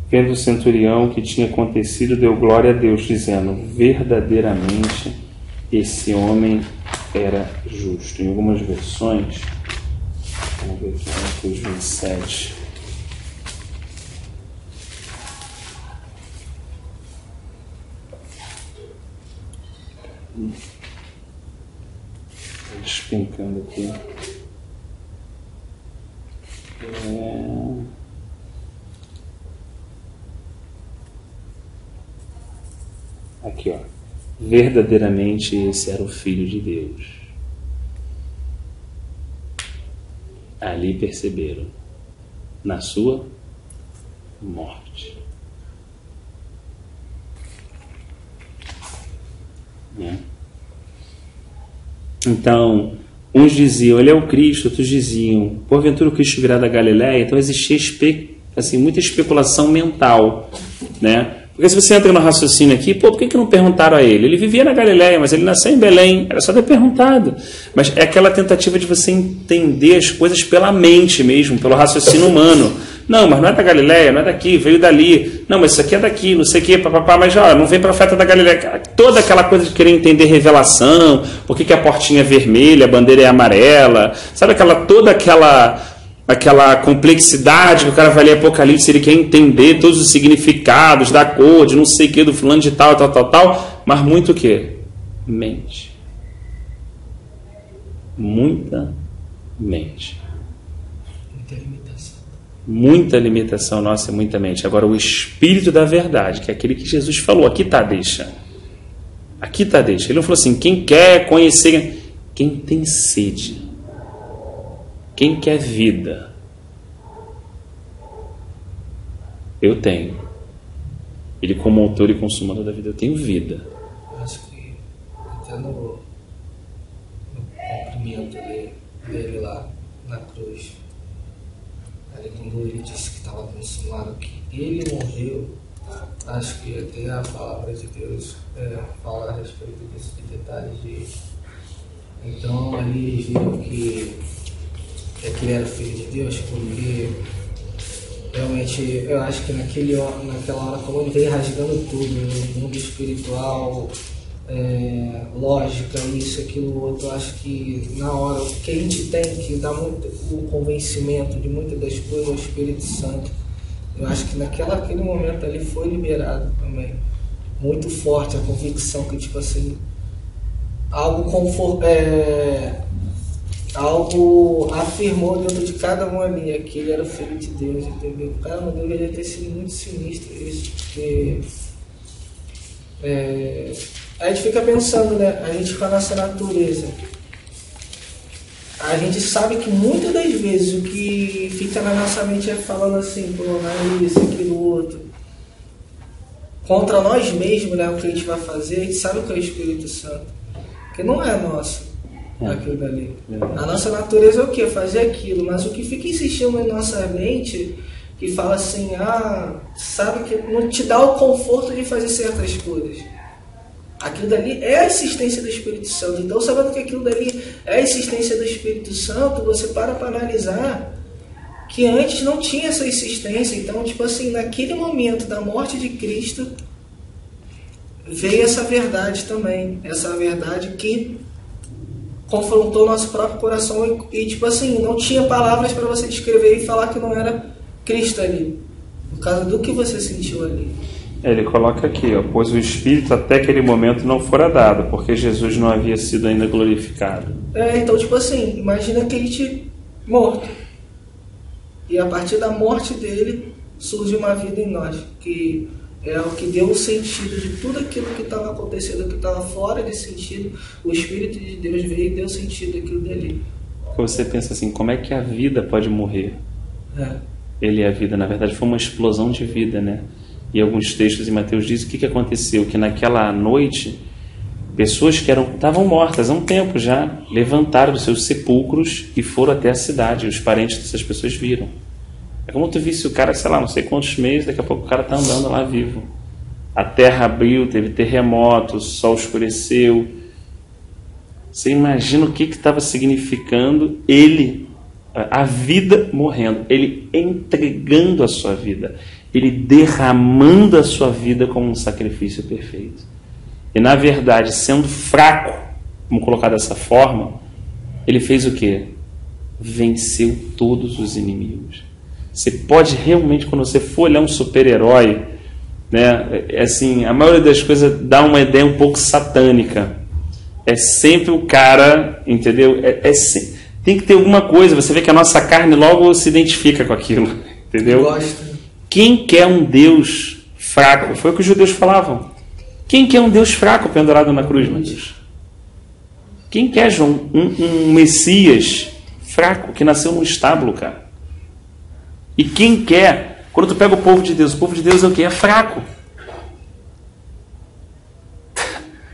Vendo o centurião que tinha acontecido, deu glória a Deus, dizendo, verdadeiramente esse homem era justo. Em algumas versões, vamos ver aqui, Mateus 27. Despencando aqui. Aqui, ó. Verdadeiramente esse era o Filho de Deus. Ali perceberam, na sua morte. Né? Então, uns diziam, ele é o Cristo, outros diziam, porventura o Cristo virá da Galileia. Então existia assim, muita especulação mental, né? Porque se você entra no raciocínio aqui, por que não perguntaram a ele? Ele vivia na Galileia, mas ele nasceu em Belém, era só ter perguntado. Mas é aquela tentativa de você entender as coisas pela mente mesmo, pelo raciocínio humano. Não, mas não é da Galileia, não é daqui, veio dali. Não, mas isso aqui é daqui, não sei o quê, papapá, mas já não vem profeta da Galileia. Toda aquela coisa de querer entender revelação, por que a portinha é vermelha, a bandeira é amarela, sabe toda aquela complexidade que o cara vai ler Apocalipse, ele quer entender todos os significados da cor, de não sei o que, do fulano de tal, mas muito o quê? Mente. Muita mente. Muita limitação nossa, muita mente. Agora o Espírito da verdade, que é aquele que Jesus falou, aqui está, deixa. Aqui está, deixa. Ele não falou assim, quem quer conhecer, quem tem sede. Quem quer vida? Eu tenho. Ele como autor e consumador da vida, eu tenho vida. Acho que até no cumprimento dele lá na cruz, ali quando ele disse que estava consumado, que ele morreu, acho que até a palavra de Deus fala a respeito disso, de detalhes de... Então ali eles viram que ele era filho de Deus, porque realmente eu acho que naquela hora, como ele veio rasgando tudo no mundo espiritual, lógica, isso, aquilo, outro. Eu acho que na hora, o que a gente tem que dar muito o convencimento de muitas das coisas é o Espírito Santo. Eu acho que naquele momento ali foi liberado também. Muito forte a convicção que, tipo assim, algo afirmou dentro de cada um ali, que ele era o Filho de Deus, entendeu? Cara, mas deveria ter sido muito sinistro isso, porque a gente fica pensando, né? A gente com a nossa natureza, a gente sabe que muitas das vezes o que fica na nossa mente é falando assim, pô, não é isso, aquilo, outro. Contra nós mesmos, né, o que a gente vai fazer, a gente sabe o que é o Espírito Santo. Porque não é nosso, aquilo dali. A nossa natureza é o quê? Fazer aquilo. Mas o que fica insistindo em nossa mente, que fala assim, sabe que não te dá o conforto de fazer certas coisas. Aquilo dali é a existência do Espírito Santo. Então, sabendo que aquilo dali é a existência do Espírito Santo, você para analisar que antes não tinha essa existência. Então, tipo assim, naquele momento da morte de Cristo, veio essa verdade também. Essa verdade que confrontou nosso próprio coração e tipo assim, não tinha palavras para você descrever e falar que não era Cristo ali, por causa do que você sentiu ali. Ele coloca aqui, pois o Espírito até aquele momento não fora dado, porque Jesus não havia sido ainda glorificado. Então, tipo assim, imagina que ele te morto. E a partir da morte dele, surge uma vida em nós, que é o que deu o sentido de tudo aquilo que estava acontecendo, que estava fora de sentido. O Espírito de Deus veio e deu sentido àquilo dali. Porque você pensa assim, como é que a vida pode morrer? Ele é a vida, na verdade foi uma explosão de vida, né? E alguns textos em Mateus dizem o que aconteceu, que naquela noite, pessoas que estavam mortas há um tempo já, levantaram dos seus sepulcros e foram até a cidade, e os parentes dessas pessoas viram. É como tu visse o cara, sei lá, não sei quantos meses, daqui a pouco o cara está andando lá vivo. A terra abriu, teve terremoto, o sol escureceu. Você imagina o que estava significando ele, a vida morrendo, ele entregando a sua vida, ele derramando a sua vida como um sacrifício perfeito. E na verdade, sendo fraco, vamos colocar dessa forma, ele fez o quê? Venceu todos os inimigos. Você pode realmente, quando você for olhar um super-herói, né, assim, a maioria das coisas dá uma ideia um pouco satânica. É sempre o cara, entendeu? Tem que ter alguma coisa. Você vê que a nossa carne logo se identifica com aquilo, entendeu? Quem quer um Deus fraco? Foi o que os judeus falavam. Quem quer um Deus fraco pendurado na cruz, meu Deus? Quem quer, João, um Messias fraco que nasceu num estábulo, cara? E quem quer, quando tu pega o povo de Deus é o quê? É fraco.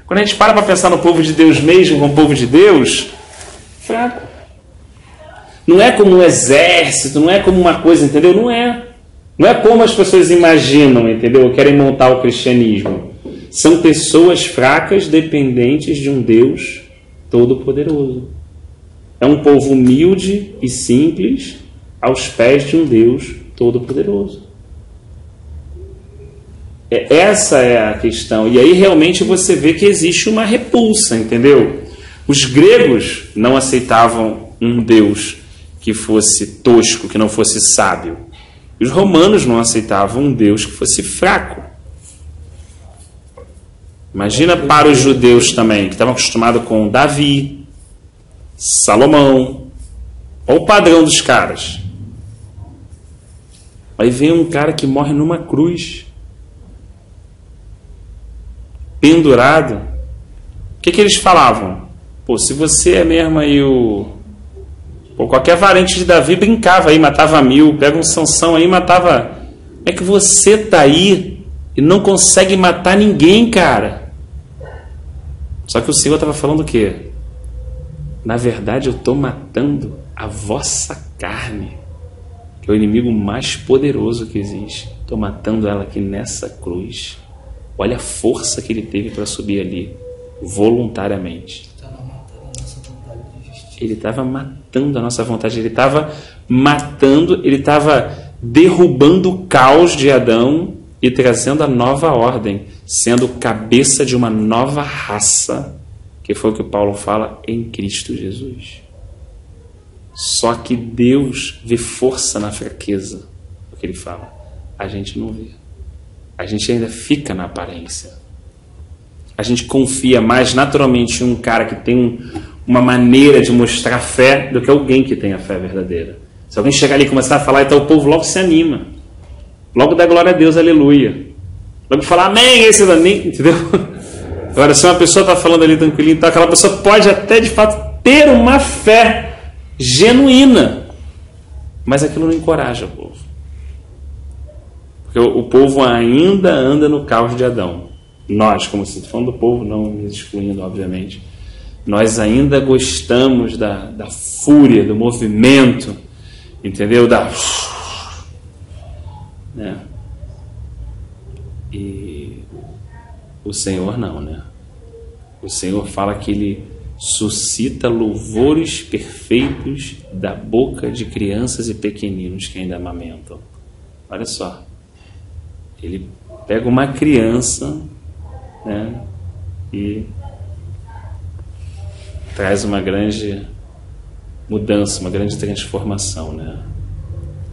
Quando a gente para pensar no povo de Deus mesmo, como povo de Deus, fraco. Não é como um exército, não é como uma coisa, entendeu? Não é. Não é como as pessoas imaginam, entendeu? Querem montar o cristianismo. São pessoas fracas, dependentes de um Deus todo-poderoso. É um povo humilde e simples aos pés de um Deus todo-poderoso. Essa é a questão. E aí realmente você vê que existe uma repulsa, entendeu? Os gregos não aceitavam um Deus que fosse tosco, que não fosse sábio. Os romanos não aceitavam um Deus que fosse fraco. Imagina para os judeus também, que estavam acostumados com Davi, Salomão, olha o padrão dos caras. Aí vem um cara que morre numa cruz, pendurado. O que eles falavam? Pô, se você é mesmo aí qualquer variante de Davi brincava aí, matava 1000, pega um Sansão aí, matava. Como é que você tá aí e não consegue matar ninguém, cara? Só que o Senhor estava falando o quê? Na verdade, eu estou matando a vossa carne, que é o inimigo mais poderoso que existe. Estou matando ela aqui nessa cruz. Olha a força que ele teve para subir ali, voluntariamente. Ele estava matando a nossa vontade, ele estava matando, ele estava derrubando o caos de Adão e trazendo a nova ordem. sendo cabeça de uma nova raça, que foi o que Paulo fala, em Cristo Jesus. Só que Deus vê força na fraqueza, o que ele fala. A gente não vê. A gente ainda fica na aparência. A gente confia mais naturalmente em um cara que tem uma maneira de mostrar fé do que alguém que tem a fé verdadeira. Se alguém chegar ali e começar a falar, então o povo logo se anima. Logo dá glória a Deus, aleluia. Logo fala amém, esse é amém, entendeu? Agora, se uma pessoa está falando ali tranquilinho, então aquela pessoa pode até de fato ter uma fé genuína, mas aquilo não encoraja o povo. Porque o povo ainda anda no caos de Adão. Nós, como se falando do povo, não me excluindo, obviamente, nós ainda gostamos da fúria, do movimento, entendeu? Né? E o Senhor não, né? O Senhor fala que Ele suscita louvores perfeitos da boca de crianças e pequeninos que ainda amamentam. Olha só. Ele pega uma criança, né, e traz uma grande mudança, uma grande transformação, né?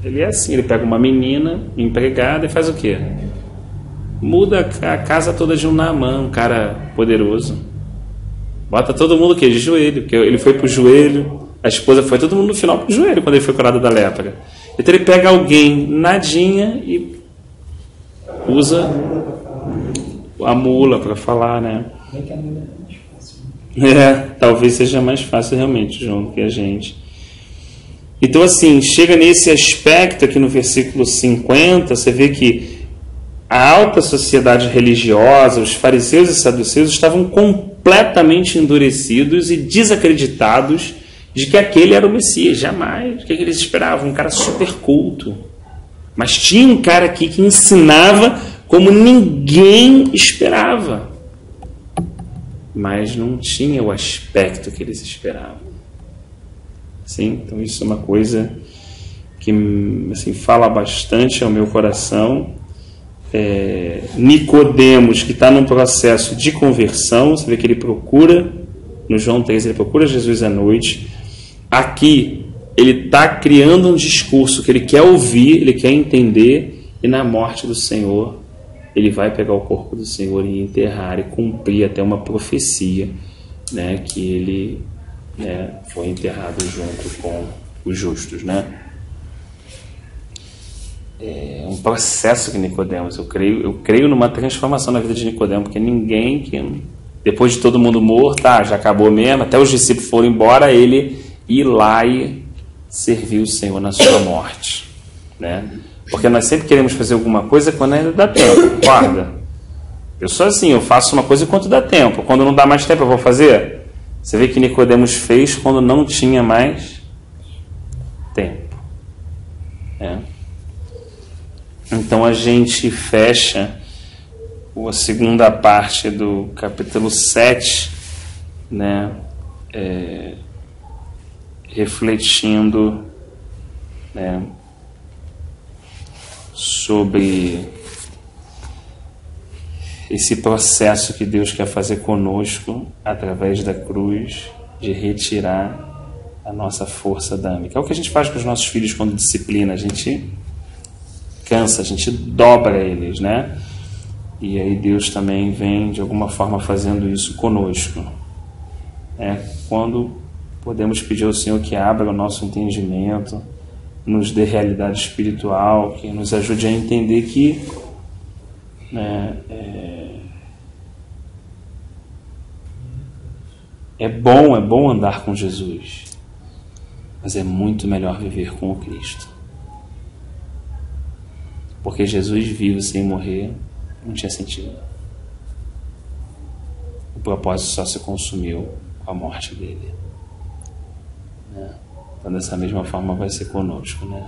Ele é assim, ele pega uma menina empregada e faz o quê? Muda a casa toda de um Naamã, um cara poderoso. Bota todo mundo o quê? De joelho, porque ele foi pro joelho, a esposa foi, todo mundo no final pro joelho quando ele foi curado da lepra. Então ele pega alguém nadinha e usa a mula para falar, né? Talvez seja mais fácil realmente, João, que a gente. Então, assim, chega nesse aspecto aqui no versículo 50, você vê que a alta sociedade religiosa, os fariseus e saduceus, estavam completamente endurecidos e desacreditados de que aquele era o Messias. Jamais. O que eles esperavam? Um cara super culto. Mas tinha um cara aqui que ensinava como ninguém esperava. Mas não tinha o aspecto que eles esperavam. Sim? Então isso é uma coisa que assim, fala bastante ao meu coração. Nicodemos, que está num processo de conversão, você vê que ele procura, no João 3, ele procura Jesus à noite. Aqui, ele está criando um discurso que ele quer ouvir, ele quer entender, e na morte do Senhor, ele vai pegar o corpo do Senhor e enterrar e cumprir até uma profecia, né, que ele, né, foi enterrado junto com os justos, né? É um processo que Nicodemos, eu creio numa transformação na vida de Nicodemos, porque ninguém que, depois de todo mundo morto, já acabou mesmo, até os discípulos foram embora, ele ir lá e servir o Senhor na sua morte, né? Porque nós sempre queremos fazer alguma coisa quando ainda dá tempo, guarda. Eu sou assim, eu faço uma coisa enquanto dá tempo, quando não dá mais tempo eu vou fazer. Você vê que Nicodemos fez quando não tinha mais tempo, né? Então a gente fecha a segunda parte do capítulo 7, né, refletindo, né, sobre esse processo que Deus quer fazer conosco através da cruz, de retirar a nossa força adâmica. É o que a gente faz com os nossos filhos quando disciplina, a gente cansa, a gente dobra eles, né? E aí Deus também vem de alguma forma fazendo isso conosco, né? Quando podemos pedir ao Senhor que abra o nosso entendimento, nos dê realidade espiritual, que nos ajude a entender que, né, é bom andar com Jesus, mas é muito melhor viver com o Cristo. Porque Jesus vivo sem morrer não tinha sentido. O propósito só se consumiu com a morte dele, né? Então dessa mesma forma vai ser conosco, né?